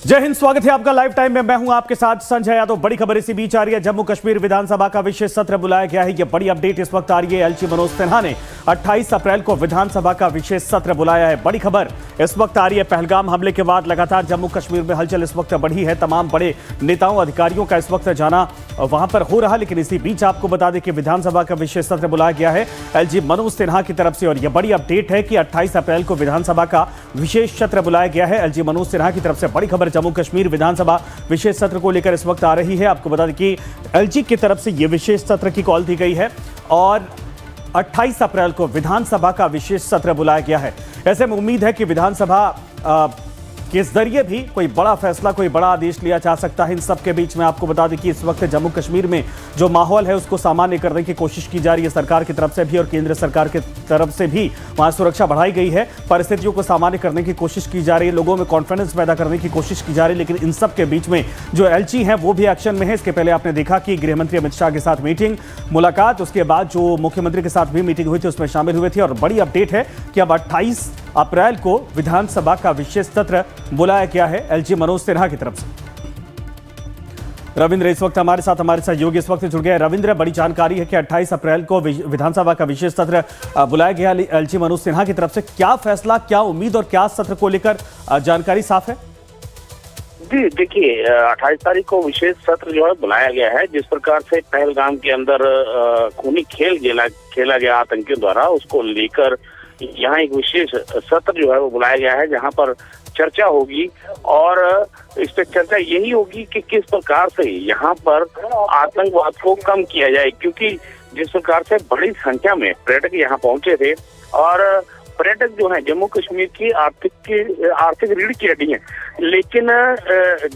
जय हिंद, स्वागत है आपका लाइव टाइम में। मैं हूं आपके साथ संजय यादव। बड़ी खबर इसी बीच आ रही है। जम्मू कश्मीर विधानसभा का विशेष सत्र बुलाया गया है। यह बड़ी अपडेट इस वक्त आ रही है। एलजी मनोज सिन्हा ने 28 अप्रैल को विधानसभा का विशेष सत्र बुलाया है। बड़ी खबर इस वक्त आ रही है। पहलगाम हमले के बाद लगातार जम्मू कश्मीर में हलचल इस वक्त बढ़ी है। तमाम बड़े नेताओं अधिकारियों का इस वक्त जाना वहां पर हो रहा, लेकिन इसी बीच आपको बता दें कि विधानसभा का विशेष सत्र बुलाया गया है एलजी मनोज सिन्हा की तरफ से। और यह बड़ी अपडेट है कि 28 अप्रैल को विधानसभा का विशेष सत्र बुलाया गया है एलजी मनोज सिन्हा की तरफ से। बड़ी खबर जम्मू कश्मीर विधानसभा विशेष सत्र को लेकर इस वक्त आ रही है। आपको बता दें कि एलजी की तरफ से यह विशेष सत्र की कॉल दी गई है और 28 अप्रैल को विधानसभा का विशेष सत्र बुलाया गया है। ऐसे में उम्मीद है कि विधानसभा के जरिए भी कोई बड़ा फैसला, कोई बड़ा आदेश लिया जा सकता है। इन सब के बीच में आपको बता दें कि इस वक्त जम्मू कश्मीर में जो माहौल है उसको सामान्य करने की कोशिश की जा रही है सरकार की तरफ से भी और केंद्र सरकार की तरफ से भी। वहां सुरक्षा बढ़ाई गई है, परिस्थितियों को सामान्य करने की कोशिश की जा रही है, लोगों में कॉन्फिडेंस पैदा करने की कोशिश की जा रही है। लेकिन इन सब के बीच में जो एलजी है वो भी एक्शन में है। इसके पहले आपने देखा कि गृहमंत्री अमित शाह के साथ मीटिंग, मुलाकात, उसके बाद जो मुख्यमंत्री के साथ भी मीटिंग हुई थी उसमें शामिल हुए थे। और बड़ी अपडेट है कि अब 28 अप्रैल को विधानसभा का विशेष सत्र बुलाया गया है एलजी मनोज सिन्हा की तरफ से। रविंद्र इस वक्त हमारे साथ सहयोगी इस वक्त जुड़ गए। रविंद्र, बड़ी जानकारी है कि 28 अप्रैल को विधानसभा का विशेष सत्र बुलाया गया एलजी मनोज सिन्हा की तरफ से। क्या फैसला, क्या उम्मीद और क्या सत्र को लेकर जानकारी साफ है? जी देखिए, 28 तारीख को विशेष सत्र जो है बुलाया गया है। जिस प्रकार से पहलगाम के अंदर खूनी खेल खेला गया आतंकियों द्वारा, उसको लेकर यहाँ एक विशेष सत्र जो है वो बुलाया गया है, जहाँ पर चर्चा होगी। और इस पर चर्चा यही होगी कि किस प्रकार से यहाँ पर आतंकवाद को कम किया जाए, क्योंकि जिस प्रकार से बड़ी संख्या में पर्यटक यहाँ पहुंचे थे और पर्यटक जो है जम्मू कश्मीर की आर्थिक रीढ़ की हड्डी है। लेकिन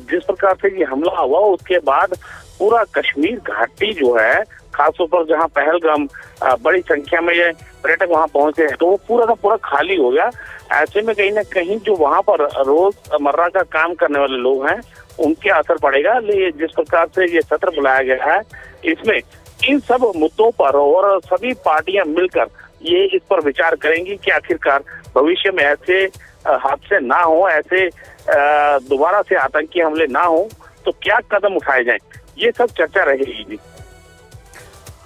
जिस प्रकार से ये हमला हुआ उसके बाद पूरा कश्मीर घाटी जो है, खासतौर पर जहाँ पहलगाम बड़ी संख्या में पर्यटक वहां पहुंचे हैं, तो वो पूरा का पूरा खाली हो गया। ऐसे में कहीं ना कहीं जो वहां पर रोजमर्रा का काम करने वाले लोग हैं उनके असर पड़ेगा। जिस प्रकार से ये सत्र बुलाया गया है, इसमें इन सब मुद्दों पर और सभी पार्टियां मिलकर ये इस पर विचार करेंगी कि आखिरकार भविष्य में ऐसे हादसे ना हो, ऐसे दोबारा से आतंकी हमले ना हो, तो क्या कदम उठाए जाएं, ये सब चर्चा रहेगी। जी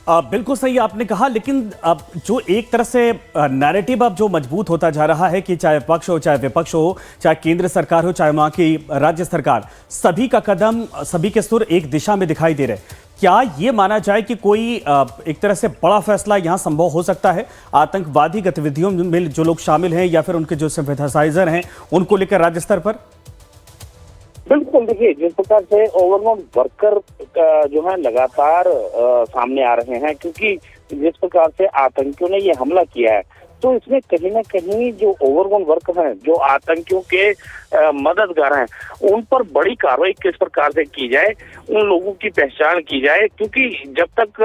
बिल्कुल सही आपने कहा। लेकिन अब जो एक तरह से नैरेटिव अब जो मजबूत होता जा रहा है कि चाहे पक्ष हो, चाहे विपक्ष हो, चाहे केंद्र सरकार हो, चाहे वहां की राज्य सरकार, सभी का कदम, सभी के सुर एक दिशा में दिखाई दे रहे। क्या ये माना जाए कि कोई एक तरह से बड़ा फैसला यहां संभव हो सकता है आतंकवादी गतिविधियों में जो लोग शामिल हैं या फिर उनके जो सिंपैथाइजर हैं उनको लेकर राज्य स्तर पर? बिल्कुल, देखिए जिस प्रकार से ओवरऑल वर्कर जो है लगातार सामने आ रहे हैं, क्योंकि जिस प्रकार से आतंकियों ने ये हमला किया है, तो इसमें कहीं ना कहीं जो ओवरऑल वर्कर हैं, जो आतंकियों के मददगार हैं, उन पर बड़ी कार्रवाई किस प्रकार से की जाए, उन लोगों की पहचान की जाए। क्योंकि जब तक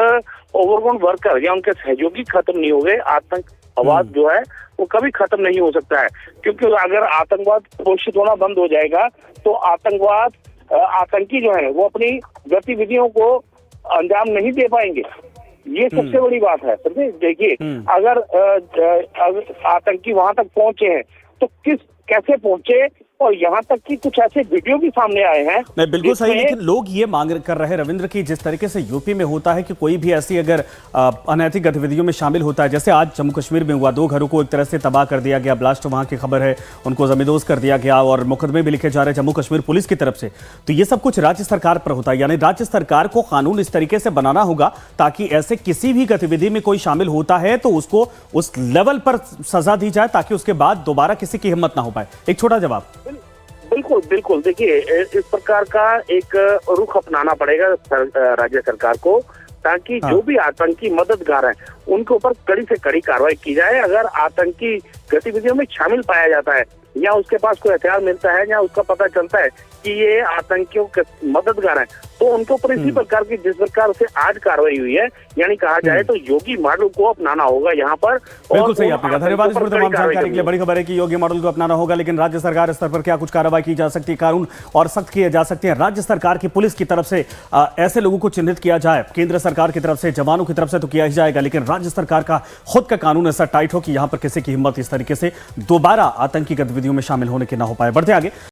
ओवरऑल वर्कर या उनके सहयोगी खत्म नहीं हो गए, आतंकवाद जो है वो कभी खत्म नहीं हो सकता है। क्योंकि अगर आतंकवाद पोषित होना बंद हो जाएगा तो आतंकी जो है वो अपनी गतिविधियों को अंजाम नहीं दे पाएंगे। ये सबसे बड़ी बात है। समझे? देखिए, अगर आतंकी वहां तक पहुंचे हैं तो कैसे पहुंचे, और यहाँ तक कि कुछ ऐसे वीडियो भी सामने आए हैं। नहीं, बिल्कुल सही। लेकिन लोग ये मांग कर रहे हैं रविंद्र की जिस तरीके से यूपी में होता है कि कोई भी ऐसी अगर अनैतिक गतिविधियों में शामिल होता है, जैसे आज जम्मू कश्मीर में हुआ, 2 घरों को एक तरह से तबाह कर दिया गया, ब्लास्ट वहां की खबर है, उनको जमींदोज कर दिया गया और मुकदमे भी लिखे जा रहे हैं जम्मू कश्मीर पुलिस की तरफ से। तो ये सब कुछ राज्य सरकार पर होता है, यानी राज्य सरकार को कानून इस तरीके से बनाना होगा ताकि ऐसे किसी भी गतिविधि में कोई शामिल होता है तो उसको उस लेवल पर सजा दी जाए ताकि उसके बाद दोबारा किसी की हिम्मत ना हो पाए। एक छोटा जवाब। बिल्कुल, देखिए इस प्रकार का एक रुख अपनाना पड़ेगा राज्य सरकार को, ताकि जो भी आतंकी मददगार हैं उनके ऊपर कड़ी से कड़ी कार्रवाई की जाए। अगर आतंकी गतिविधियों में शामिल पाया जाता है या उसके पास कोई हथियार मिलता है या उसका पता चलता है कि ये आतंकियों के मददगार हैं, तो उनको ऊपर इसी प्रकार की जिस प्रकार से आज कार्रवाई हुई है, यानी कहा जाए तो योगी मॉडल को अपनाना होगा यहाँ पर। बिल्कुल सही आपने कहा। धन्यवाद इस पर तमाम जानकारी के लिए। बड़ी खबर है कि योगी मॉडल को अपनाना होगा, लेकिन राज्य सरकार स्तर पर क्या कुछ कार्रवाई की जा सकती है, कानून और सख्त किए जा सकते हैं। राज्य सरकार की पुलिस की तरफ से ऐसे लोगों को चिन्हित किया जाए, केंद्र सरकार की तरफ से, जवानों की तरफ से तो किया ही जाएगा, लेकिन राज्य सरकार का खुद का कानून ऐसा टाइट हो कि यहाँ पर किसी की हिम्मत इस तरीके से दोबारा आतंकी गतिविधियों में शामिल होने के ना हो पाए। बढ़ते आगे।